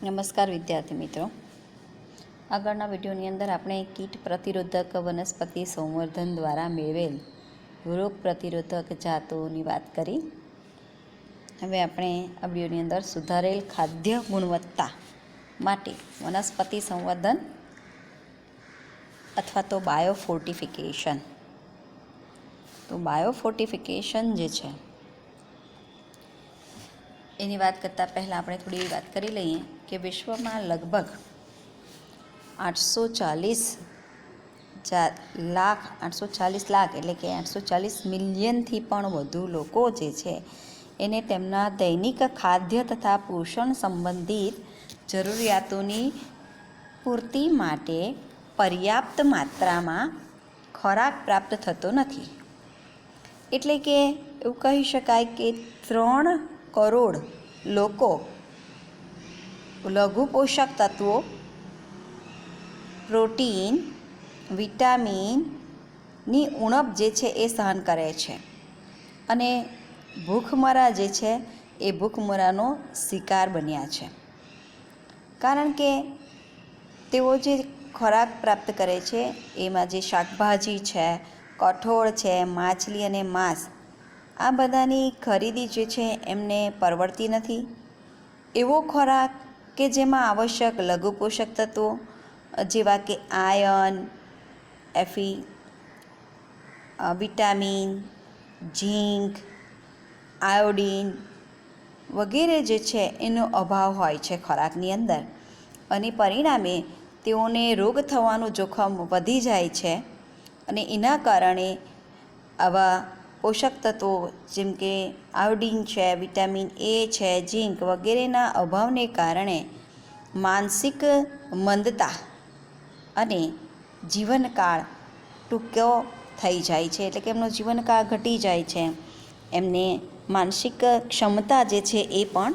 નમસ્કાર વિદ્યાર્થી મિત્રો, આગળના વિડીયોની અંદર આપણે કીટ પ્રતિરોધક વનસ્પતિ સંવર્ધન દ્વારા મેળવેલ રોગ પ્રતિરોધક જાતોની વાત કરી. હવે આપણે આ વિડીયોની અંદર સુધારેલ ખાદ્ય ગુણવત્તા માટે વનસ્પતિ સંવર્ધન અથવા તો બાયોફોર્ટિફિકેશન. તો બાયોફોર્ટિફિકેશન જે છે એની વાત કરતાં પહેલાં આપણે થોડી વાત કરી લઈએ કે વિશ્વમાં લગભગ 840 લાખ એટલે કે 840 મિલિયનથી પણ વધુ લોકો જે છે એને તેમના દૈનિક ખાદ્ય તથા પોષણ સંબંધિત જરૂરિયાતોની પૂર્તિ માટે પર્યાપ્ત માત્રામાં ખોરાક પ્રાપ્ત થતો નથી. એટલે કે એવું કહી શકાય કે 3 કરોડ લોકો લઘુ પોષક તત્વો, પ્રોટીન, વિટામિનની ઉણપ જે છે એ સહન કરે છે અને ભૂખમરા જે છે એ ભૂખમરાનો શિકાર બન્યા છે. કારણ કે તેઓ જે ખોરાક પ્રાપ્ત કરે છે એમાં જે શાકભાજી છે, કઠોળ છે, માછલી અને માંસ, આ બધાની ખરીદી જે છે એમને પરવડતી નથી. એવો ખોરાક કે જેમાં આવશ્યક લઘુ પોષક તત્વો જેવા કે આયર્ન, એફી, વિટામિન, ઝીંક, આયોડીન વગેરે જે છે એનો અભાવ હોય છે ખોરાકની અંદર, અને પરિણામે તેઓને રોગ થવાનું જોખમ વધી જાય છે. અને એના કારણે આવા પોષક તત્વો જેમ કે આયોડીન છે, વિટામિન એ છે, ઝીંક વગેરેના અભાવને કારણે માનસિક મંદતા અને જીવનકાળ ટૂંકો થઈ જાય છે. એટલે કે એમનો જીવનકાળ ઘટી જાય છે, એમને માનસિક ક્ષમતા જે છે એ પણ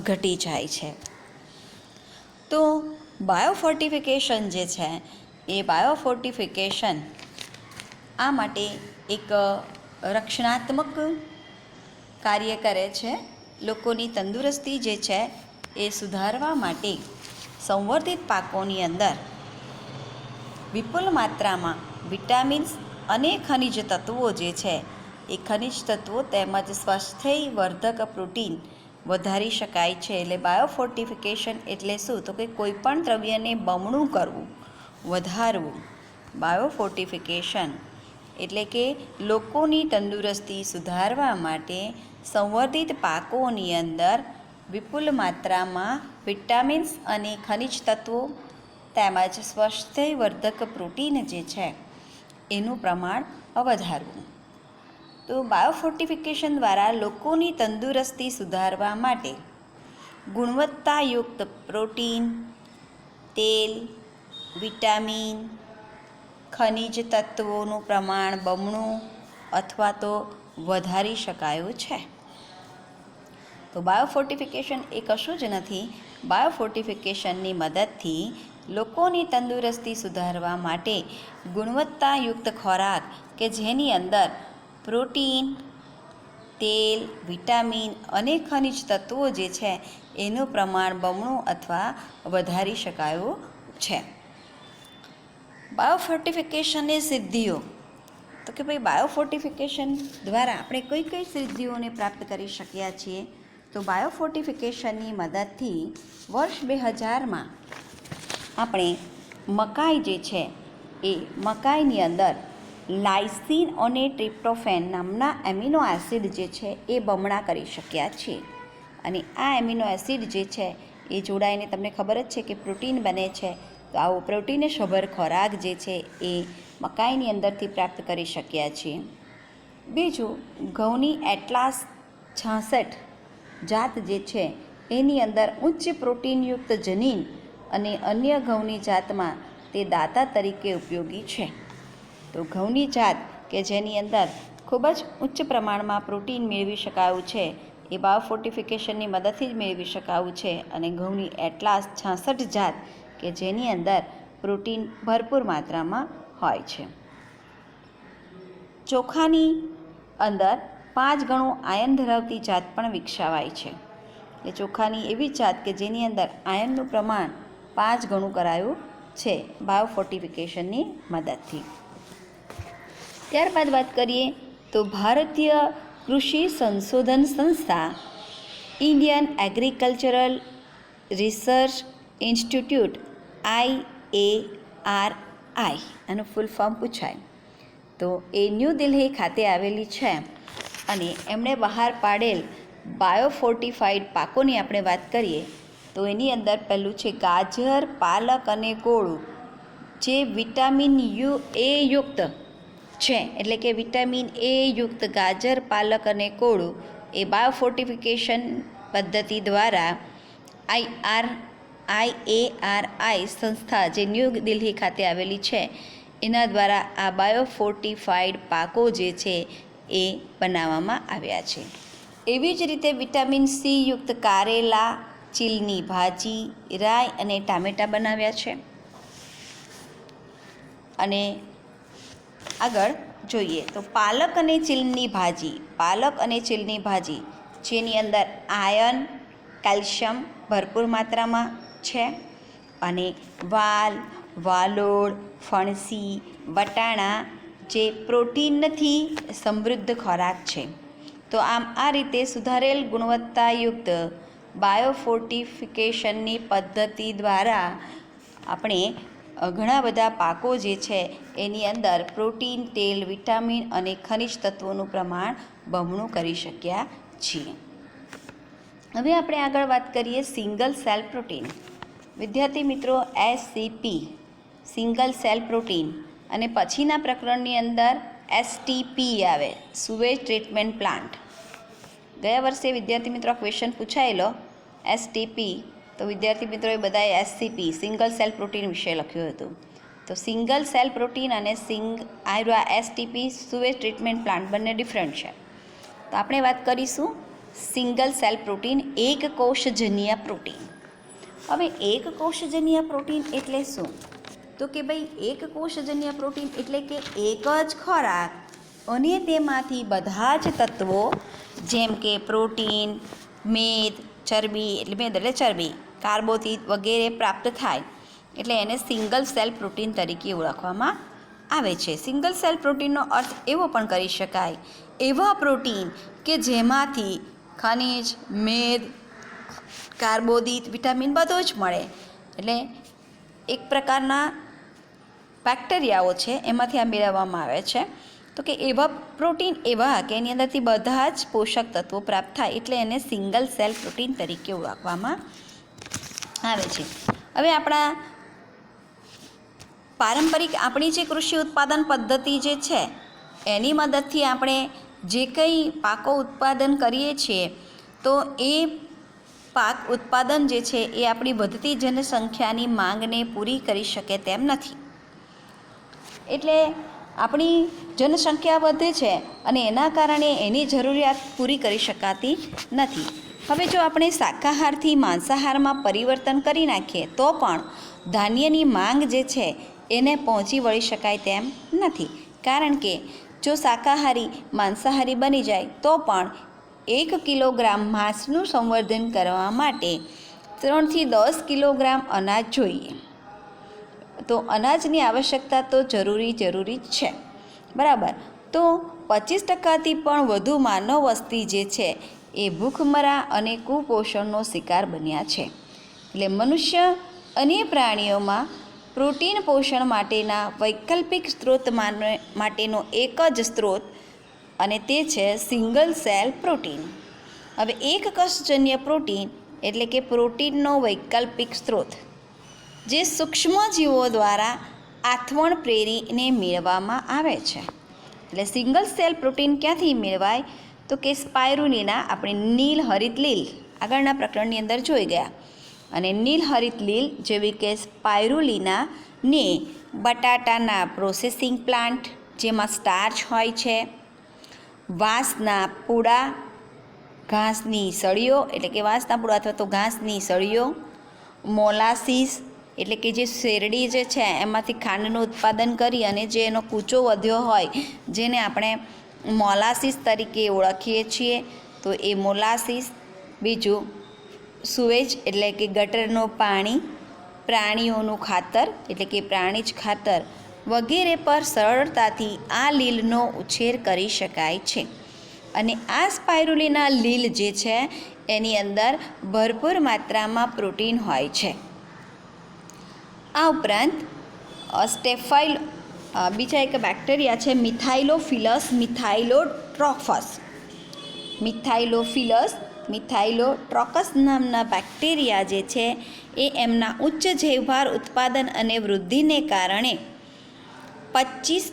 ઘટી જાય છે. તો બાયોફોર્ટિફિકેશન જે છે એ બાયોફોર્ટિફિકેશન આ માટે એક રક્ષણાત્મક કાર્ય કરે છે. લોકોની તંદુરસ્તી જે છે એ સુધારવા માટે સંવર્ધિત પાકોની અંદર વિપુલ માત્રામાં વિટામિન્સ અને ખનિજ તત્વો જે છે એ ખનિજ તત્વો તેમજ સ્વાસ્થ્યવર્ધક પ્રોટીન વધારી શકાય છે. એટલે બાયોફોર્ટિફિકેશન એટલે શું? તો કે કોઈપણ દ્રવ્યને બમણું કરવું, વધારવું. બાયોફોર્ટિફિકેશન એટલે કે લોકોની તંદુરસ્તી સુધારવા માટે સંવર્ધિત પાકોની અંદર વિપુલ માત્રામાં વિટામિન્સ અને ખનિજ તત્વો તેમજ સ્વાસ્થ્યવર્ધક પ્રોટીન જે છે એનું પ્રમાણ વધારવું. તો બાયોફોર્ટિફિકેશન દ્વારા લોકોની તંદુરસ્તી સુધારવા માટે ગુણવત્તાયુક્ત પ્રોટીન, તેલ, વિટામિન, ખનિજ તત્વોનું પ્રમાણ બમણું અથવા તો વધારી શકાયું છે. તો બાયોફોર્ટિફિકેશન એ કશું જ નથી. બાયોફોર્ટિફિકેશનની મદદથી લોકોની તંદુરસ્તી સુધારવા માટે ગુણવત્તાયુક્ત ખોરાક કે જેની અંદર પ્રોટીન, તેલ, વિટામિન અને ખનિજ તત્વો જે છે એનું પ્રમાણ બમણું અથવા વધારી શકાયું છે. બાયોફોર્ટિફિકેશનની સિદ્ધિઓ, તો કે ભાઈ બાયોફોર્ટિફિકેશન દ્વારા આપણે કઈ કઈ સિદ્ધિઓને પ્રાપ્ત કરી શક્યા છીએ? તો બાયોફોર્ટિફિકેશનની મદદથી વર્ષ 2000માં આપણે મકાઈ જે છે એ મકાઈની અંદર લાઇસીન અને ટ્રિપ્ટોફેન નામના એમિનો એસિડ જે છે એ બમણા કરી શક્યા છીએ. અને આ એમિનો એસિડ જે છે એ જોડાઈને તમને ખબર જ છે કે પ્રોટીન બને છે. તો આવો પ્રોટીનસભર ખોરાક જે છે એ મકાઈની અંદરથી પ્રાપ્ત કરી શક્યા છીએ. બીજું, ઘઉંની એટલાસ 66 જાત જે છે એની અંદર ઉચ્ચ પ્રોટીનયુક્ત જનીન અને અન્ય ઘઉંની જાતમાં તે દાતા તરીકે ઉપયોગી છે. તો ઘઉંની જાત કે જેની અંદર ખૂબ જ ઉચ્ચ પ્રમાણમાં પ્રોટીન મેળવી શકાયું છે એ બાયોફોર્ટિફિકેશનની મદદથી જ મેળવી શકાયું છે. અને ઘઉંની એટલાસ 66 જાત કે જેની અંદર પ્રોટીન ભરપૂર માત્રામાં હોય છે. ચોખાની અંદર 5 ગણું આયર્ન ધરાવતી જાત પણ વિકસાવાય છે. એ ચોખાની એવી જાત કે જેની અંદર આયર્નનું પ્રમાણ 5 ગણું કરાયું છે બાયોફોર્ટિફિકેશનની મદદથી. ત્યારબાદ વાત કરીએ તો ભારતીય કૃષિ સંશોધન સંસ્થા Indian agricultural research institute IARI આનું ફૂલ ફોર્મ પૂછાય તો એ ન્યૂ દિલ્હી ખાતે આવેલી છે અને એમણે બહાર પાડેલ બાયોફોર્ટિફાઈડ પાકોની આપણે વાત કરીએ તો એની અંદર પહેલું છે ગાજર, પાલક અને કોળું, જે વિટામિન A યુક્ત છે. એટલે કે વિટામિન A યુક્ત ગાજર, પાલક અને કોળું એ બાયોફોર્ટિફિકેશન પદ્ધતિ દ્વારા IARI સંસ્થા જે ન્યૂ દિલ્હી ખાતે આવેલી છે એના દ્વારા આ બાયોફોર્ટિફાઈડ પાકો જે છે એ બનાવવામાં આવ્યા છે. એવી જ રીતે વિટામિન C યુક્ત કારેલા, ચીલની ભાજી, રાઈ અને ટામેટાં બનાવ્યા છે. અને આગળ જોઈએ તો પાલક અને ચીલની ભાજી જેની અંદર આયર્ન, કેલ્શિયમ ભરપૂર માત્રામાં છે અને વાલોળ, ફણસી, વટાણા જે પ્રોટીનથી સમૃદ્ધ ખોરાક છે. તો આમ આ રીતે સુધારેલ ગુણવત્તાયુક્ત બાયોફોર્ટિફિકેશનની પદ્ધતિ દ્વારા આપણે ઘણા બધા પાકો જે છે એની અંદર પ્રોટીન, તેલ, વિટામિન અને ખનિજ તત્વોનું પ્રમાણ બમણું કરી શક્યા છીએ. હવે આપણે આગળ વાત કરીએ સિંગલ સેલ પ્રોટીન. વિદ્યાર્થી મિત્રો, SCP સિંગલ સેલ પ્રોટીન અને પછીના પ્રકરણની અંદર STP આવે, સુવેજ ટ્રીટમેન્ટ પ્લાન્ટ. ગયા વર્ષે વિદ્યાર્થી મિત્રો ક્વેશ્ચન પૂછાયેલો STP, તો વિદ્યાર્થી મિત્રોએ બધાએ SCP સિંગલ સેલ પ્રોટીન વિશે લખ્યું હતું. તો સિંગલ સેલ પ્રોટીન અને STP સુવેજ ટ્રીટમેન્ટ પ્લાન્ટ બંને ડિફરન્ટ છે. તો આપણે વાત કરીશું સિંગલ સેલ પ્રોટીન, એક કોષજન્ય પ્રોટીન. હવે એક કોષજન્ય પ્રોટીન એટલે શું? તો કે ભાઈ એક કોષજન્ય પ્રોટીન એટલે કે એક જ ખોરાક અને તેમાંથી બધા જ તત્વો જેમ કે પ્રોટીન, મેદ એટલે ચરબી, કાર્બોદિત વગેરે પ્રાપ્ત થાય એટલે એને સિંગલ સેલ પ્રોટીન તરીકે ઓળખવામાં આવે છે. સિંગલ સેલ પ્રોટીનનો અર્થ એવો પણ કરી શકાય એવા પ્રોટીન કે જેમાંથી ખનિજ, મેદ, કાર્બોદિત, વિટામિન બધું જ મળે. એટલે એક પ્રકારના બેક્ટેરિયાઓ છે એમાંથી આ મેળવવામાં આવે છે. તો કે એવા પ્રોટીન કે એની અંદરથી બધા જ પોષક તત્વો પ્રાપ્ત થાય એટલે એને સિંગલ સેલ પ્રોટીન તરીકે ઓળખવામાં આવે છે. હવે આપણા પારંપરિક આપણી જે કૃષિ ઉત્પાદન પદ્ધતિ જે છે એની મદદથી આપણે જે કંઈ પાકો ઉત્પાદન કરીએ છીએ તો એ પાક ઉત્પાદન જે છે એ આપણી વધતી જનસંખ્યાની માંગને પૂરી કરી શકે તેમ નથી. એટલે આપણી જનસંખ્યા વધે છે અને એના કારણે એની જરૂરિયાત પૂરી કરી શકાતી નથી. હવે જો આપણે શાકાહારથી માંસાહારમાં પરિવર્તન કરી નાખીએ તો પણ ધાન્યની માંગ જે છે એને પહોંચી વળી શકાય તેમ નથી. કારણ કે જો શાકાહારી માંસાહારી બની જાય તો પણ 1 કિલોગ્રામ માંસનું સંવર્ધન કરવા માટે 3 થી 10 કિલોગ્રામ અનાજ જોઈએ. તો અનાજની આવશ્યકતા તો જરૂરી જ છે, બરાબર. તો 25% પણ વધુ માનવ વસ્તી જે છે એ ભૂખમરા અને કુપોષણનો શિકાર બન્યા છે. એટલે મનુષ્ય અને પ્રાણીઓમાં પ્રોટીન પોષણ માટેના વૈકલ્પિક સ્ત્રોત માટેનો એક જ સ્ત્રોત અને તે છે સિંગલ સેલ પ્રોટીન. હવે એક કોષજન્ય પ્રોટીન એટલે કે પ્રોટીનનો વૈકલ્પિક સ્ત્રોત જે સૂક્ષ્મજીવો દ્વારા આથવણ પ્રેરીને મેળવવામાં આવે છે. એટલે સિંગલ સેલ પ્રોટીન ક્યાંથી મેળવાય? તો કે સ્પાયરુલિના, આપણે નીલ હરિત લીલ આગળના પ્રકરણની અંદર જોઈ ગયા. અને નીલ હરિત લીલ જેવી કે સ્પાયરુલિનાને બટાટાના પ્રોસેસિંગ પ્લાન્ટ જેમાં સ્ટાર્ચ હોય છે, વાંસના પૂડા, ઘાસની સળીઓ એટલે કે વાંસના પૂડા અથવા તો ઘાસની સળીઓ, મોલાસીસ એટલે કે જે શેરડી જે છે એમાંથી ખાંડનું ઉત્પાદન કરી અને જે એનો કૂચો વધ્યો હોય જેને આપણે મોલાસીસ તરીકે ઓળખીએ છીએ, તો એ મોલાસીસ. બીજું સુવેજ એટલે કે ગટરનું પાણી, પ્રાણીઓનું ખાતર એટલે કે પ્રાણીજ ખાતર વગેરે પર સરળતાથી આ લીલનો ઉછેર કરી શકાય છે. અને આ સ્પાયરુલિના લીલ જે છે એની અંદર ભરપૂર માત્રામાં પ્રોટીન હોય છે. આ ઉપરાંત બીજા એક બેક્ટેરિયા છે મિથાઇલોફિલસ મિથાઇલોટ્રોફસ. મિથાઇલોટ્રોકસ નામના બેક્ટેરિયા જે છે એ એમના ઉચ્ચ જૈવભાર ઉત્પાદન અને વૃદ્ધિને કારણે 25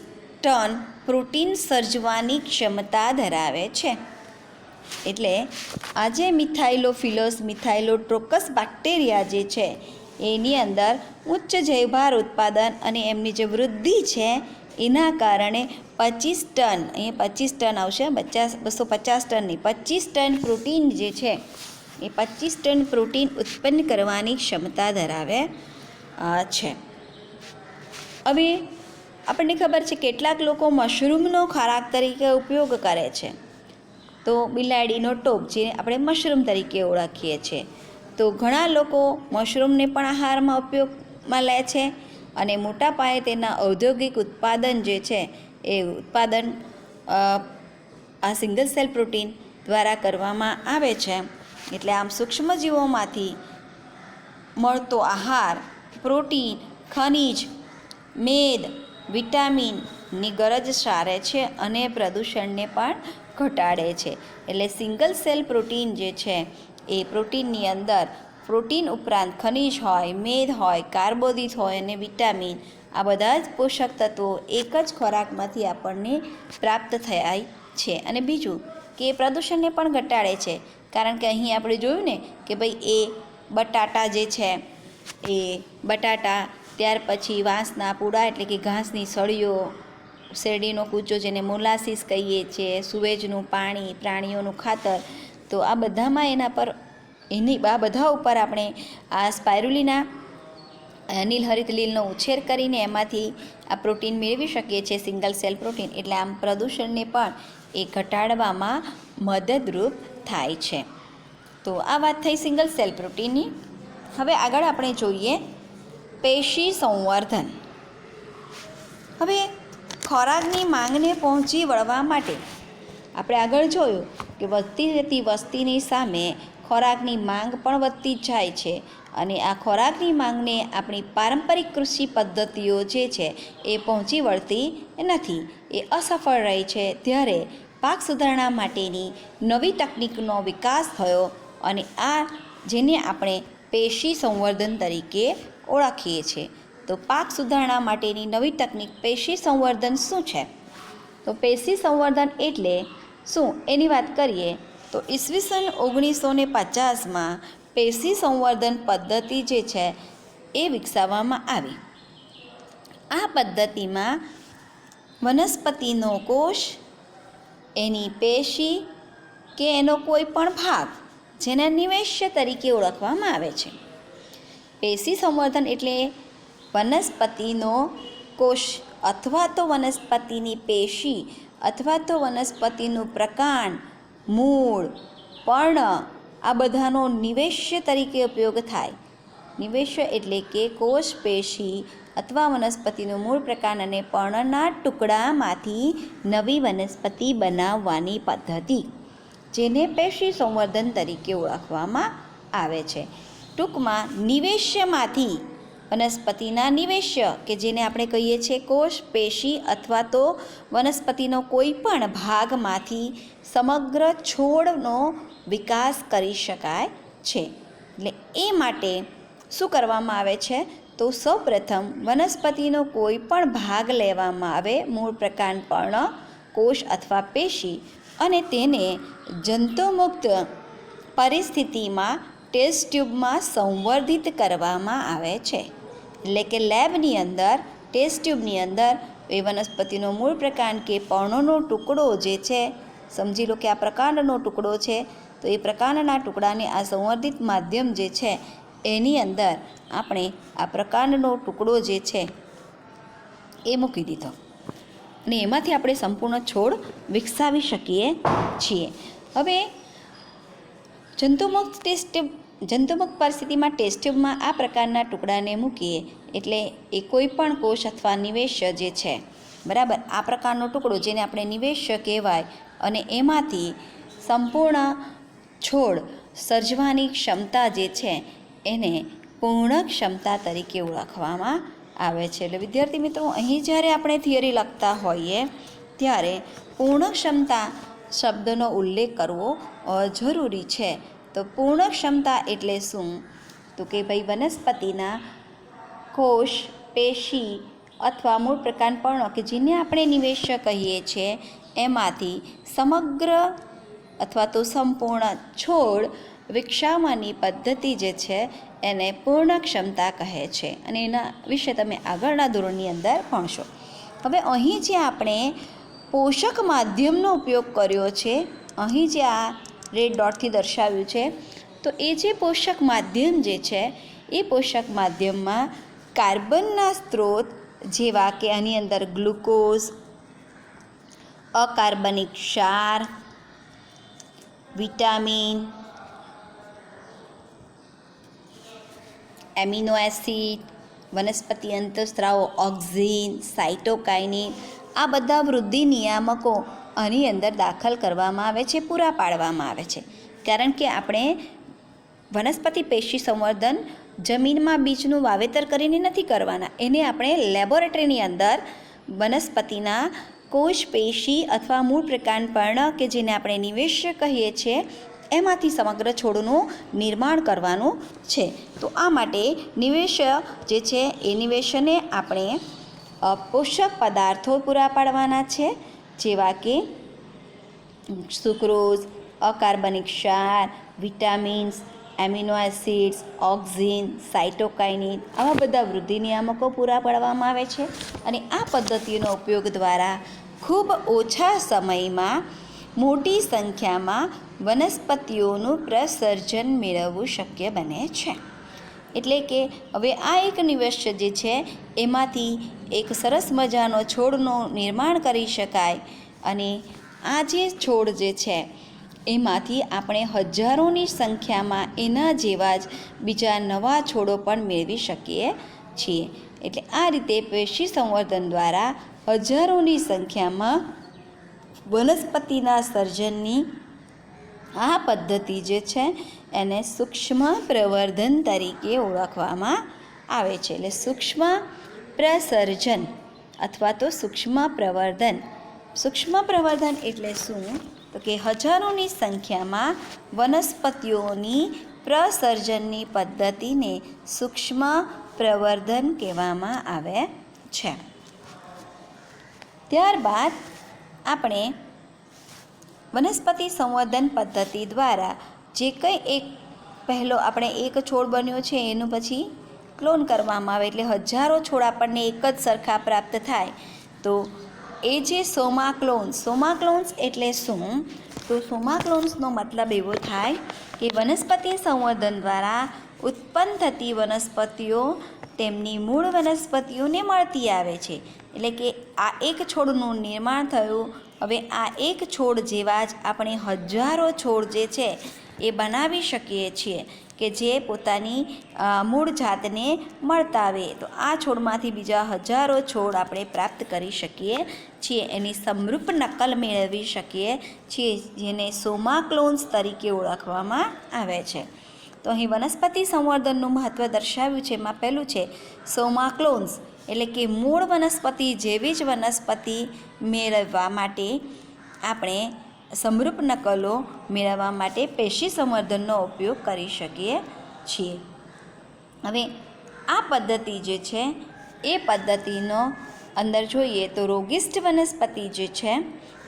ટન પ્રોટીન સર્જવાની ક્ષમતા ધરાવે છે. એટલે આ જે મિથાઇલોટ્રોકસ બેક્ટેરિયા જે છે એની અંદર ઉચ્ચ જૈવભાર ઉત્પાદન અને એમની જે વૃદ્ધિ છે એના કારણે 25 ટન, અહીંયા 25 ટન આવશે, 250 ટન નહીં, 25 ટન પ્રોટીન જે છે એ 25 ટન પ્રોટીન ઉત્પન્ન કરવાની ક્ષમતા ધરાવે છે. હવે આપણને ખબર છે કેટલાક લોકો મશરૂમનો ખોરાક તરીકે ઉપયોગ કરે છે. તો બિલાડીનો ટોપ જે આપણે મશરૂમ તરીકે ઓળખીએ છીએ, તો ઘણા લોકો મશરૂમને પણ આહારમાં ઉપયોગમાં લે છે અને મોટા પાયે તેના ઔદ્યોગિક ઉત્પાદન જે છે એ ઉત્પાદન આ સિંગલ સેલ પ્રોટીન દ્વારા કરવામાં આવે છે. એટલે આમ સૂક્ષ્મજીવોમાંથી મળતો આહાર પ્રોટીન, ખનિજ, મેદ, વિટામિનની ગરજ સારે છે અને પ્રદૂષણને પણ ઘટાડે છે. એટલે સિંગલ સેલ પ્રોટીન જે છે એ પ્રોટીનની અંદર પ્રોટીન ઉપરાંત ખનિજ હોય, મેદ હોય, કાર્બોદિત હોય અને વિટામિન, આ બધા જ પોષક તત્વો એક જ ખોરાકમાંથી આપણને પ્રાપ્ત થાય છે. અને બીજું કે પ્રદૂષણને પણ ઘટાડે છે, કારણ કે અહીં આપણે જોયું ને કે ભાઈ એ બટાટા જે છે એ બટાટા, ત્યાર પછી વાંસના પૂડા એટલે કે ઘાસની સળીઓ, શેરડીનો કૂચો જેને મોલાસીસ કહીએ છીએ, સુવેજનું પાણી, પ્રાણીઓનું ખાતર, તો આ બધામાં આ બધા ઉપર આપણે આ સ્પાયરુલિના નીલહરિત લીલનો ઉછેર કરીને એમાંથી આ પ્રોટીન મેળવી શકીએ છીએ, સિંગલ સેલ પ્રોટીન. એટલે આમ પ્રદૂષણને પણ એ ઘટાડવામાં મદદરૂપ થાય છે. તો આ વાત થઈ સિંગલ સેલ પ્રોટીનની. હવે આગળ આપણે જોઈએ પેશી સંવર્ધન. હવે ખોરાકની માંગને પહોંચી વળવા માટે આપણે આગળ જોયું કે વધતી જતી વસ્તીની સામે ખોરાકની માંગ પણ વધતી જાય છે અને આ ખોરાકની માંગને આપણી પારંપરિક કૃષિ પદ્ધતિઓ જે છે એ પહોંચી વળતી નથી, એ અસફળ રહી છે. ત્યારે પાક સુધારણા માટેની નવી તકનિકનો વિકાસ થયો અને આ જેને આપણે પેશી સંવર્ધન તરીકે ઓળખીએ છીએ. તો પાક સુધારણા માટેની નવી તકનિક પેશી સંવર્ધન શું છે? તો પેશી સંવર્ધન એટલે શું એની વાત કરીએ તો ઈસવીસન 1950માં પેશી સંવર્ધન પદ્ધતિ જે છે એ વિકસાવવામાં આવી. આ પદ્ધતિમાં વનસ્પતિનો કોષ, એની પેશી કે એનો કોઈ પણ ભાગ જેને નિવેશ્ય તરીકે ઓળખવામાં આવે છે. પેશી સંવર્ધન એટલે વનસ્પતિનો કોષ અથવા તો વનસ્પતિની પેશી અથવા તો વનસ્પતિનું પ્રકાંડ, મૂળ, પર્ણ, આ બધાનો નિવેશ્ય તરીકે ઉપયોગ થાય. નિવેશ્ય એટલે કે કોષ, પેશી અથવા વનસ્પતિનું મૂળ, પ્રકાંડ અને પર્ણના ટુકડામાંથી નવી વનસ્પતિ બનાવવાની પદ્ધતિ, જેને પેશી સંવર્ધન તરીકે ઓળખવામાં આવે છે. ટૂંકમાં નિવેશ્યમાંથી વનસ્પતિના નિવેશ્ય કે જેને આપણે કહીએ છીએ કોષ, પેશી અથવા તો વનસ્પતિનો કોઈ પણ ભાગમાંથી સમગ્ર છોડનો વિકાસ કરી શકાય છે. એટલે એ માટે શું કરવામાં આવે છે? તો સૌપ્રથમ વનસ્પતિનો કોઈ પણ ભાગ લેવામાં આવે, મૂળ, પ્રકાંડ, પર્ણ, કોષ અથવા પેશી, અને તેને જંતુમુક્ત પરિસ્થિતિમાં ટેસ્ટ ટ્યુબમાં સંવર્ધિત કરવામાં આવે છે. એટલે કે લેબની અંદર, ટેસ્ટ ટ્યુબની અંદર એ વનસ્પતિનો મૂળ, પ્રકાંડ કે પર્ણનો ટુકડો જે છે, સમજી લો કે આ પ્રકાંડનો ટુકડો છે, તો એ પ્રકાંડના ટુકડાને આ સંવર્ધિત માધ્યમ જે છે એની અંદર આપણે આ પ્રકાંડનો ટુકડો જે છે એ મૂકી દીધો અને એમાંથી આપણે સંપૂર્ણ છોડ વિકસાવી શકીએ છીએ. હવે જંતુમુક્ત ટેસ્ટ જંતુમુક્ત પરિસ્થિતિમાં ટેસ્ટ ટ્યુબમાં આ પ્રકારના ટુકડાને મૂકીએ એટલે એ કોઈ પણ કોષ અથવા નિવેશ્ય જે છે, બરાબર, આ પ્રકારનો ટુકડો જેને આપણે નિવેશ્ય કહેવાય, અને એમાંથી સંપૂર્ણ છોડ સર્જવાની ક્ષમતા જે છે એને પૂર્ણ ક્ષમતા તરીકે ઓળખવામાં આવે છે. એટલે વિદ્યાર્થી મિત્રો, અહીં જ્યારે આપણે થિયરી લખતા હોઈએ ત્યારે પૂર્ણ ક્ષમતા શબ્દનો ઉલ્લેખ કરવો જરૂરી છે. તો પૂર્ણ ક્ષમતા એટલે શું? તો કે ભાઈ વનસ્પતિના કોષ, પેશી અથવા મૂળ પ્રકાર પર્ણો કે જેને આપણે નિવેશ્ય કહીએ છીએ એમાંથી સમગ્ર અથવા તો સંપૂર્ણ છોડ વિકસાવવાની પદ્ધતિ જે છે એને પૂર્ણ ક્ષમતા કહે છે, અને એના વિશે તમે આગળના ધોરણની અંદર ભણશો. હવે અહીં જે આપણે પોષક માધ્યમનો ઉપયોગ કર્યો છે, અહીં જે આ રેડ ડોટથી દર્શાવ્યું છે, તો એ જે પોષક માધ્યમ જે છે એ પોષક માધ્યમમાં કાર્બનના સ્ત્રોત જેવા કે આની અંદર ગ્લુકોઝ, અકાર્બનિક ક્ષાર, વિટામિન, એમિનો એસિડ, વનસ્પતિ અંતઃસ્ત્રાવો, ઓક્સિન, સાઇટોકાઇનિન, આ બધા વૃદ્ધિ નિયામકો આની અંદર દાખલ કરવામાં આવે છે, પૂરા પાડવામાં આવે છે. કારણ કે આપણે વનસ્પતિ પેશી સંવર્ધન જમીનમાં બીજનું વાવેતર કરીને નથી કરવાના, એને આપણે લેબોરેટરીની અંદર વનસ્પતિના કોષ, પેશી અથવા મૂળ પ્રકાંડ પર્ણ કે જેને આપણે નિવેશ્ય કહીએ છીએ એમાંથી સમગ્ર છોડનું નિર્માણ કરવાનું છે. તો આ માટે નિવેશ્ય જે છે એ નિવેશ્યને આપણે પોષક પદાર્થો પૂરા પાડવાના છે, જેવા કે સુક્રોઝ, અકાર્બનિક ક્ષાર, vitamins, amino acids, auxin, cytokinin, આવા બધા વૃદ્ધિ નિયામકો પૂરા પાડવામાં આવે છે. અને આ પદ્ધતિનો ઉપયોગ દ્વારા ખૂબ ઓછા સમયમાં મોટી સંખ્યામાં વનસ્પતિઓનું પ્રસર્જન મેળવવું શક્ય બને છે. એટલે કે હવે આ એક નિવેશ્ય જે છે એમાંથી એક સરસ મજાનો છોડનું નિર્માણ કરી શકાય, અને આ જે છોડ જે છે એમાંથી આપણે હજારોની સંખ્યામાં એના જેવા જ બીજા નવા છોડો પણ મેળવી શકીએ છીએ. એટલે આ રીતે પેશી સંવર્ધન દ્વારા હજારોની સંખ્યામાં વનસ્પતિના સર્જનની આ પદ્ધતિ જે છે એને સૂક્ષ્મ પ્રવર્ધન તરીકે ઓળખવામાં આવે છે. એટલે સૂક્ષ્મ પ્રસર્જન અથવા તો સૂક્ષ્મ પ્રવર્ધન. સૂક્ષ્મ પ્રવર્ધન એટલે શું? તો કે હજારોની સંખ્યામાં વનસ્પતિઓની પ્રસર્જનની પદ્ધતિને સૂક્ષ્મ પ્રવર્ધન કહેવામાં આવે છે. ત્યારબાદ આપણે વનસ્પતિ સંવર્ધન પદ્ધતિ દ્વારા જે કંઈ એક પહેલો આપણે એક છોડ બન્યો છે એનું પછી ક્લોન કરવામાં આવે, એટલે હજારો છોડ આપણને એક જ સરખા પ્રાપ્ત થાય. તો એ જે સોમાક્લોન્સ એટલે શું? તો સોમાક્લોન્સનો મતલબ એવો થાય કે વનસ્પતિ સંવર્ધન દ્વારા ઉત્પન્ન થતી વનસ્પતિઓ તેમની મૂળ વનસ્પતિઓને મળતી આવે છે. એટલે કે આ એક છોડનું નિર્માણ થયું, હવે આ એક છોડ જેવા જ આપણે હજારો છોડ જે છે એ બનાવી શકીએ છીએ કે જે પોતાની મૂળ જાતને મળતા આવે. તો આ છોડમાંથી બીજા હજારો છોડ આપણે પ્રાપ્ત કરી શકીએ છીએ, એની સમરૂપ નકલ મેળવી શકીએ છીએ, જેને સોમાક્લોન્સ તરીકે ઓળખવામાં આવે છે. તો અહીં વનસ્પતિ સંવર્ધનનું મહત્ત્વ દર્શાવ્યું છે. એમાં પહેલું છે સોમાક્લોન્સ, એટલે કે મૂળ વનસ્પતિ જેવી જ વનસ્પતિ મેળવવા માટે આપણે સમરૂપ નકલો મેળવવા માટે પેશી સંવર્ધનનો ઉપયોગ કરી શકીએ છીએ. હવે આ પદ્ધતિ જે છે એ પદ્ધતિનો અંદર જોઈએ તો રોગિષ્ટ વનસ્પતિ જે છે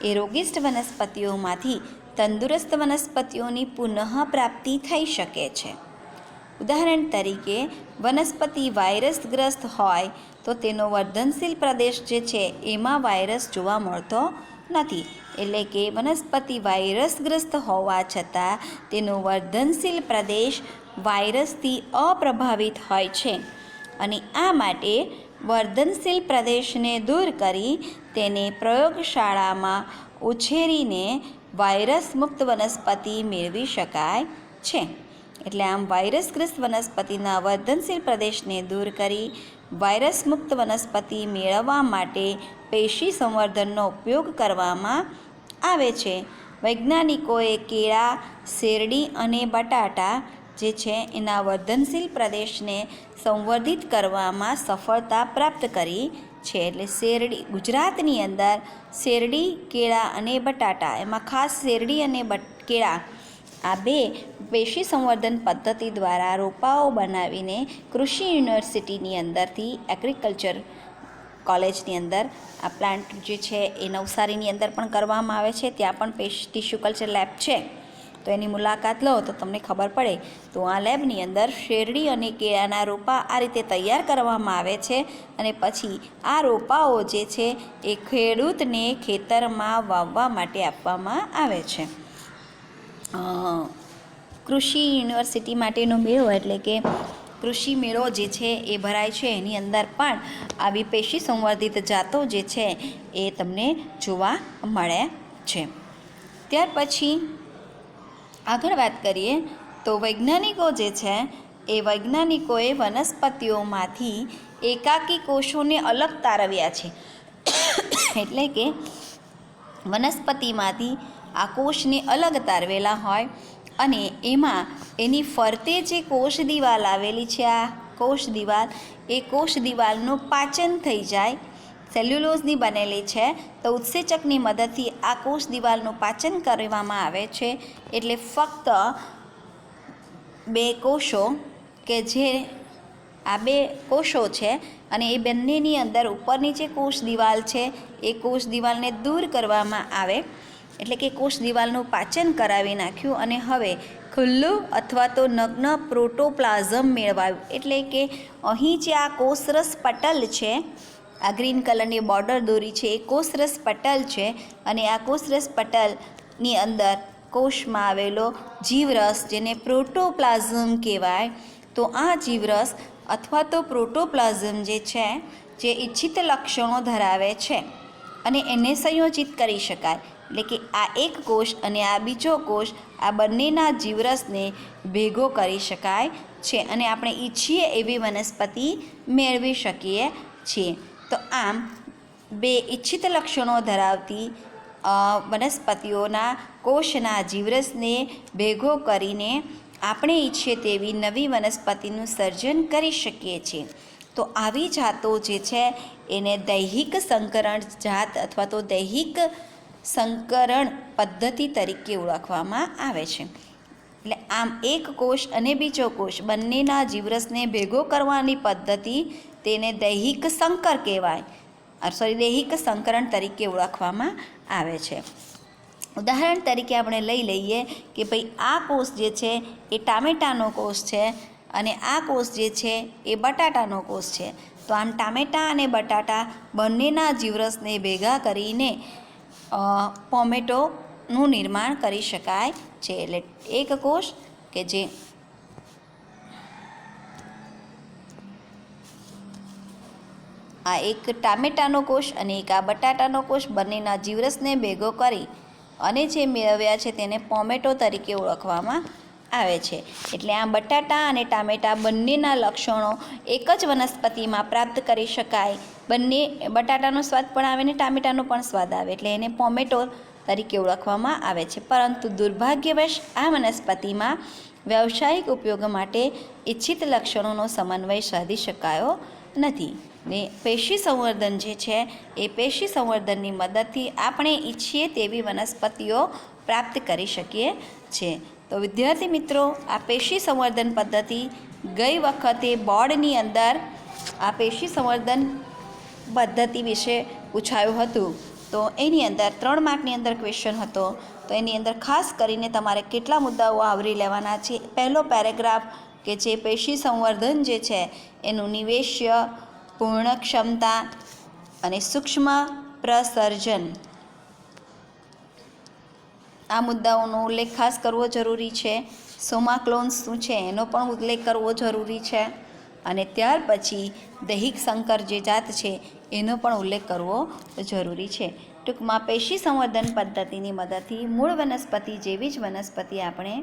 એ રોગિષ્ટ વનસ્પતિઓમાંથી તંદુરસ્ત વનસ્પતિઓની પુનઃપ્રાપ્તિ થઈ શકે છે. ઉદાહરણ તરીકે વનસ્પતિ વાયરસગ્રસ્ત હોય તો તેનો વર્ધનશીલ પ્રદેશ જે છે એમાં વાયરસ જોવા મળતો નથી. એટલે કે વનસ્પતિ વાયરસગ્રસ્ત હોવા છતાં તેનો વર્ધનશીલ પ્રદેશ વાયરસથી અપ્રભાવિત હોય છે, અને આ માટે વર્ધનશીલ પ્રદેશને દૂર કરી તેને પ્રયોગશાળામાં ઉછેરીને વાયરસ મુક્ત વનસ્પતિ મેળવી શકાય છે. એટલે આમ વાયરસગ્રસ્ત વનસ્પતિના વર્ધનશીલ પ્રદેશને દૂર કરી વાયરસ મુક્ત વનસ્પતિ મેળવવા માટે પેશી સંવર્ધનનો ઉપયોગ કરવામાં આવે છે. વૈજ્ઞાનિકોએ કેળા, શેરડી અને બટાટા જે છે એના વર્ધનશીલ પ્રદેશને સંવર્ધિત કરવામાં સફળતા પ્રાપ્ત કરી છે. એટલે શેરડી, ગુજરાતની અંદર શેરડી, કેળા અને બટાટા, એમાં ખાસ શેરડી અને કેળા આ બે પેશી સંવર્ધન પદ્ધતિ દ્વારા રોપાઓ બનાવીને કૃષિ યુનિવર્સિટીની અંદરથી એગ્રીકલ્ચર કોલેજની અંદર આ પ્લાન્ટ જે છે એ નવસારીની અંદર પણ કરવામાં આવે છે. ત્યાં પણ ટિશ્યુ કલ્ચર લેબ છે, તો એની મુલાકાત લો તો તમને ખબર પડે. તો આ લેબની અંદર શેરડી અને કેળાના રોપા આ રીતે તૈયાર કરવામાં આવે છે અને પછી આ રોપાઓ જે છે એ ખેડૂતને ખેતરમાં વાવવા માટે આપવામાં આવે છે. કૃષિ યુનિવર્સિટી માટેનો મેળો એટલે કે કૃષિ મેળો જે છે એ ભરાય છે. એની અંદર પણ આવી પેશી સંવર્ધિત જાતો જે છે એ તમને જોવા મળે છે. ત્યાર પછી આગળ વાત કરીએ તો વૈજ્ઞાનિકો જે છે એ વૈજ્ઞાનિકોએ વનસ્પતિઓમાંથી એકાકી કોષોને અલગ તારવ્યા છે. એટલે કે વનસ્પતિમાંથી આ કોષને અલગ તારવેલા હોય અને એમાં એની ફરતે જે કોષ દિવાલ આવેલી છે, આ કોષ દિવાલ, એ કોષ દિવાલનું પાચન થઈ જાય. સેલ્યુલોઝની બનેલી છે, તો ઉત્સેચકની મદદથી આ કોષ દિવાલનું પાચન કરવામાં આવે છે. એટલે ફક્ત બે કોષો કે જે આ બે કોષો છે અને એ બંનેની અંદર ઉપરની જે કોષ દિવાલ છે એ કોષ દિવાલને દૂર કરવામાં આવે. એટલે કે કોષ દિવાલનું પાચન કરાવી નાખ્યું અને હવે ખુલ્લું અથવા તો નગ્ન પ્રોટોપ્લાઝમ મેળવાયું. એટલે કે અહીં જે આ કોષરસ પટલ છે, આ ગ્રીન કલરની બોર્ડર દોરી છે, એ કોષરસ પટલ છે અને આ કોષરસ પટલની અંદર કોષમાં આવેલો જીવરસ, જેને પ્રોટોપ્લાઝમ કહેવાય, તો આ જીવરસ અથવા તો પ્રોટોપ્લાઝમ જે છે જે ઇચ્છિત લક્ષણો ધરાવે છે અને એને સંયોજિત કરી શકાય. એટલે કે આ એક કોષ અને આ બીજો કોષ, આ બંનેના જીવરસને ભેગો કરી શકાય છે અને આપણે ઈચ્છીએ એવી વનસ્પતિ મેળવી શકીએ છીએ. તો આમ બે ઇચ્છિત લક્ષણો ધરાવતી વનસ્પતિઓના કોષના જીવરસને ભેગો કરીને આપણે ઈચ્છીએ તેવી નવી વનસ્પતિનું સર્જન કરી શકીએ છીએ. તો આવી જાતો જે છે એને દૈહિક સંકરણ જાત અથવા તો દૈહિક સંકરણ પદ્ધતિ તરીકે ઓળખવામાં આવે છે. એટલે આમ એક કોષ અને બીજો કોષ બંનેના જીવરસને ભેગો કરવાની પદ્ધતિ તેને દૈહિક સંકર કહેવાય, દૈહિક સંકરણ તરીકે ઓળખવામાં આવે છે. ઉદાહરણ તરીકે આપણે લઈ લઈએ કે ભાઈ આ કોષ જે છે એ ટામેટાનો કોષ છે અને આ કોષ જે છે એ બટાટાનો કોષ છે. તો આમ ટામેટાં અને બટાટા બંનેના જીવરસને ભેગા કરીને ટોમેટોનું નિર્માણ કરી શકાય છે. એટલે એક કોષ કે જે આ એક ટામેટાનો કોષ અને એક આ બટાટાનો કોષ બંનેના જીવરસને ભેગો કરી અને જે મેળવ્યા છે તેને ટોમેટો તરીકે ઓળખવામાં આવે છે. એટલે આ બટાટા અને ટામેટાં બંનેના લક્ષણો એક જ વનસ્પતિમાં પ્રાપ્ત કરી શકાય. બંને બટાટાનો સ્વાદ પણ આવે ને ટામેટાનો પણ સ્વાદ આવે, એટલે એને ટોમેટો તરીકે ઓળખવામાં આવે છે. પરંતુ દુર્ભાગ્યવશ આ વનસ્પતિમાં વ્યવસાયિક ઉપયોગ માટે ઇચ્છિત લક્ષણોનો સમન્વય સાધી શકાયો નથી. ને પેશી સંવર્ધન જે છે એ પેશી સંવર્ધનની મદદથી આપણે ઈચ્છીએ તેવી વનસ્પતિઓ પ્રાપ્ત કરી શકીએ છીએ. તો વિદ્યાર્થી મિત્રો, આ પેશી સંવર્ધન પદ્ધતિ ગઈ વખતે બોર્ડની અંદર આ પેશી સંવર્ધન પદ્ધતિ વિશે પૂછાયું હતું. તો એની અંદર 3 માર્કની અંદર ક્વેશ્ચન હતો. તો એની અંદર ખાસ કરીને તમારે કેટલા મુદ્દાઓ આવરી લેવાના છે. પહેલો પેરેગ્રાફ કે જે પેશી સંવર્ધન જે છે એનું નિવેશ્ય, પૂર્ણ ક્ષમતા અને સૂક્ષ્મ પ્રસર્જન, આ મુદ્દાઓનો ઉલ્લેખ ખાસ કરવો જરૂરી છે. સોમાક્લોન્સ શું છે એનો પણ ઉલ્લેખ કરવો જરૂરી છે. અને ત્યાર પછી દૈહિક સંકર જે જાત છે એનો પણ ઉલ્લેખ કરવો જરૂરી છે. ટૂંકમાં પેશી સંવર્ધન પદ્ધતિની મદદથી મૂળ વનસ્પતિ જેવી જ વનસ્પતિ આપણે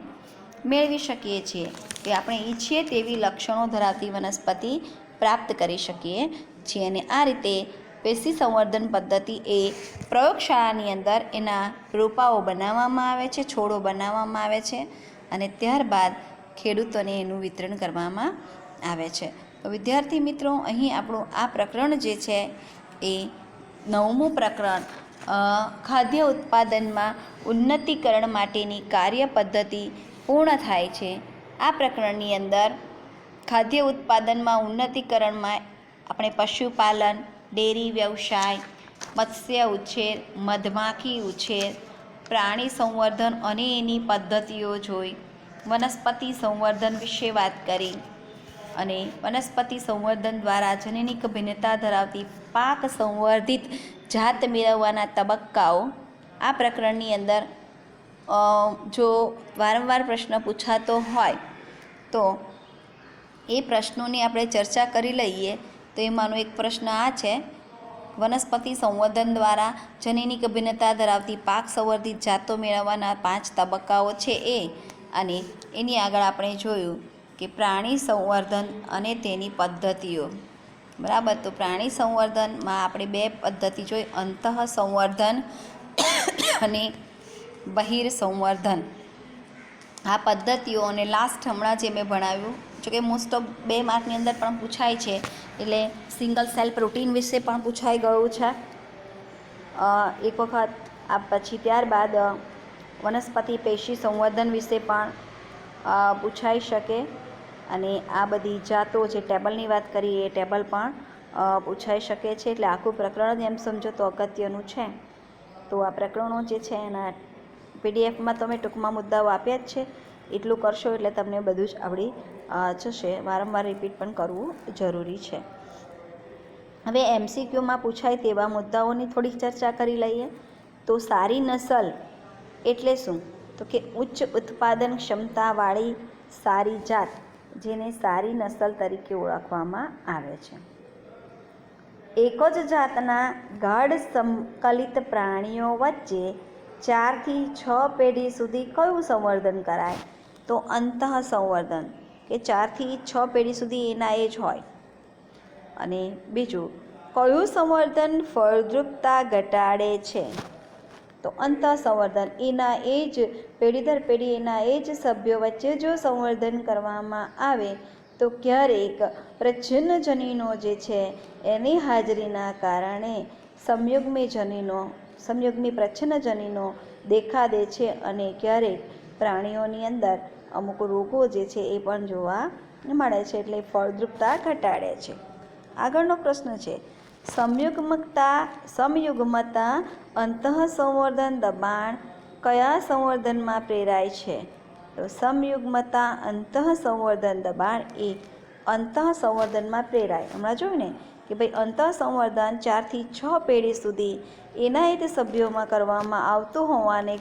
મેળવી શકીએ છીએ, કે આપણે ઈચ્છીએ તેવી લક્ષણો ધરાવતી વનસ્પતિ પ્રાપ્ત કરી શકીએ છીએ. અને આ રીતે પેશી સંવર્ધન પદ્ધતિ એ પ્રયોગશાળાની અંદર એના રોપાઓ બનાવવામાં આવે છે, છોડો બનાવવામાં આવે છે અને ત્યારબાદ ખેડૂતોને એનું વિતરણ કરવામાં આવે છે. તો વિદ્યાર્થી મિત્રો, અહીં આપણું આ પ્રકરણ જે છે એ 9મું પ્રકરણ ખાદ્ય ઉત્પાદનમાં ઉન્નતીકરણ માટેની કાર્ય પદ્ધતિ પૂર્ણ થાય છે. આ પ્રકરણની અંદર ખાદ્ય ઉત્પાદનમાં ઉન્નતીકરણમાં આપણે પશુપાલન, ડેરી વ્યવસાય, મત્સ્ય ઉછેર, મધમાખી ઉછેર, પ્રાણી સંવર્ધન અને એની પદ્ધતિઓ જોઈ, વનસ્પતિ સંવર્ધન વિશે વાત કરી અને વનસ્પતિ સંવર્ધન દ્વારા જનીનિક ભિન્નતા ધરાવતી પાક સંવર્ધિત જાત મેળવવાના તબક્કાઓ. આ પ્રકરણની અંદર જો વારંવાર પ્રશ્ન પૂછાતો હોય તો એ પ્રશ્નોની આપણે ચર્ચા કરી લઈએ. તો એમાંનો એક પ્રશ્ન આ છે, વનસ્પતિ સંવર્ધન દ્વારા જનીનિક ભિન્નતા ધરાવતી પાક સંવર્ધિત જાતો મેળવવાના 5 તબક્કાઓ છે એ. અને એની આગળ આપણે જોયું કે પ્રાણી સંવર્ધન અને તેની પદ્ધતિઓ. બરાબર, તો પ્રાણી સંવર્ધનમાં આપણે 2 પદ્ધતિ જોઈ, અંતઃ સંવર્ધન અને બહિર સંવર્ધન. આ પદ્ધતિઓ અને લાસ્ટ હમણાં જે મેં ભણાવ્યું, જોકે મોસ્ટ ઓફ 2 માર્કની અંદર પણ પૂછાય છે, એટલે સિંગલ સેલ પ્રોટીન વિશે પણ પૂછાઈ ગયું છે એક વખત. આ પછી ત્યારબાદ વનસ્પતિ પેશી સંવર્ધન વિશે પણ પૂછાઈ શકે. અને આ બધી જાતો જે ટેબલની વાત કરીએ એ ટેબલ પણ પૂછાઈ શકે છે. એટલે આખું પ્રકરણ એમ સમજો તો અગત્યનું છે. તો આ પ્રકરણો જે છે એના પીડીએફમાં તમે ટૂંકમાં મુદ્દાઓ આપ્યા જ છે. એટલું કરશો એટલે તમને બધું જ આવડી જશે. વારંવાર રિપીટ પણ કરવું જરૂરી છે. હવે MCQમાં પૂછાય તેવા મુદ્દાઓની થોડીક ચર્ચા કરી લઈએ. તો સારી નસલ એટલે શું? તો કે ઉચ્ચ ઉત્પાદન ક્ષમતાવાળી સારી જાત, જેને સારી નસલ તરીકે ઓળખવામાં આવે છે. એક જ જાતના ગાઢ સંકલિત પ્રાણીઓ વચ્ચે 4 થી 6 પેઢી સુધી કયું સંવર્ધન કરાય? તો અંતઃ સંવર્ધન, કે 4 થી 6 પેઢી સુધી એના એ જ હોય. અને બીજું, કયું સંવર્ધન ફળદ્રુપતા ઘટાડે છે? તો અંતઃ સંવર્ધન. એના એ જ પેઢી દર પેઢી એના એ જ સભ્યો વચ્ચે જો સંવર્ધન કરવામાં આવે તો ક્યારેક પ્રચ્છન્ન જનીનો જે છે એની હાજરીના કારણે સંયુગ્મી પ્રચ્છન્ન જનીનો દેખા દે છે અને ક્યારેક પ્રાણીઓની અંદર અમુક રોગો જે છે એ પણ જોવા મળે છે. એટલે ફળદ્રુપતા ઘટાડે છે. આગળનો પ્રશ્ન છે, સમયુગ્મતા અંતઃ સંવર્ધન દબાણ કયા સંવર્ધનમાં પ્રેરાય છે? તો સમયુગ્મતા અંતઃ સંવર્ધન દબાણ એ અંતઃ સંવર્ધનમાં પ્રેરાય. હમણાં જોયું ને કે ભાઈ અંતઃ સંવર્ધન 4 થી 6 પેઢી સુધી એના એ જ સભ્યોમાં કરવામાં આવતું હોવાને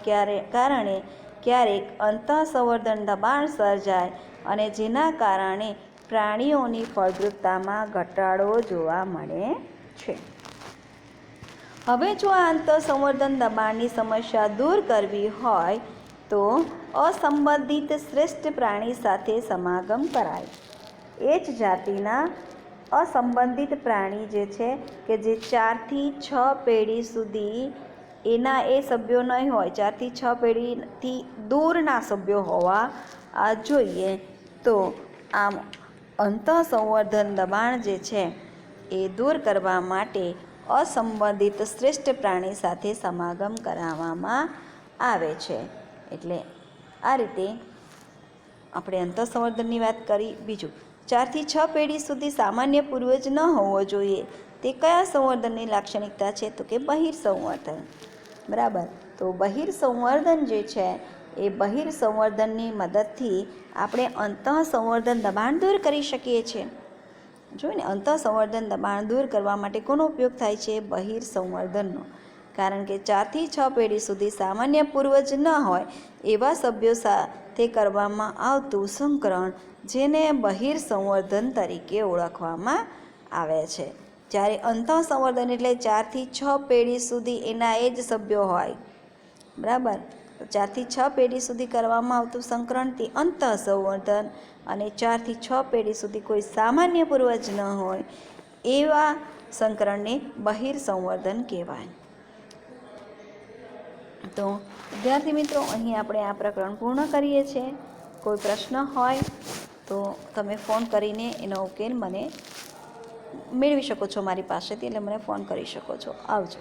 કારણે ક્યારેક અંતઃ સંવર્ધન દબાણ સર્જાય અને જેના કારણે પ્રાણીઓની ફળદ્રુપતામાં ઘટાડો જોવા મળે છે. હવે જો આ અંતઃ સંવર્ધન દબાણની સમસ્યા દૂર કરવી હોય તો અસંબંધિત શ્રેષ્ઠ પ્રાણી સાથે સમાગમ કરાય. એ જ જાતિના અસંબંધિત પ્રાણી જે છે કે જે 4 થી 6 પેઢી સુધી એના એ સભ્યો નહીં હોય, 4 થી 6 પેઢીથી દૂરના સભ્યો હોવા જોઈએ. તો આમ અંતઃ સંવર્ધન દબાણ જે છે એ દૂર કરવા માટે અસંબંધિત શ્રેષ્ઠ પ્રાણી સાથે સમાગમ કરાવવામાં આવે છે. એટલે આ રીતે આપણે અંતઃ સંવર્ધનની વાત કરી. બીજું, 4 થી 6 પેઢી સુધી સામાન્ય પૂર્વજ ન હોવો જોઈએ તે કયા સંવર્ધનની લાક્ષણિકતા છે? તો કે બહિર સંવર્ધન. બરાબર, તો બહિર સંવર્ધન જે છે એ બહિર સંવર્ધનની મદદથી આપણે અંતઃ સંવર્ધન દબાણ દૂર કરી શકીએ છીએ. જોઈને અંતઃ સંવર્ધન દબાણ દૂર કરવા માટે કોનો ઉપયોગ થાય છે? બહિર સંવર્ધનનો. કારણ કે 4 થી 6 પેઢી સુધી સામાન્ય પૂર્વજ ન હોય એવા સભ્યો સાથે કરવામાં આવતું સંકરણ, જેને બહિર સંવર્ધન તરીકે ઓળખવામાં આવે છે. જ્યારે અંતઃ સંવર્ધન એટલે 4 થી 6 પેઢી સુધી એના એ જ સભ્યો હોય. બરાબર, 4 થી 6 પેઢી સુધી કરવામાં આવતું સંકરણ તે અંતઃ સંવર્ધન, અને 4 થી 6 પેઢી સુધી કોઈ સામાન્ય પૂર્વજ ન હોય એવા સંકરણને બહિર સંવર્ધન કહેવાય. તો વિદ્યાર્થી મિત્રો, અહીં આપણે આ પ્રકરણ પૂર્ણ કરીએ છીએ. કોઈ પ્રશ્ન હોય તો તમે ફોન કરીને એનો ઉકેલ મને મેળવી શકો છો મારી પાસેથી, એટલે મને ફોન કરી શકો છો. આવજો.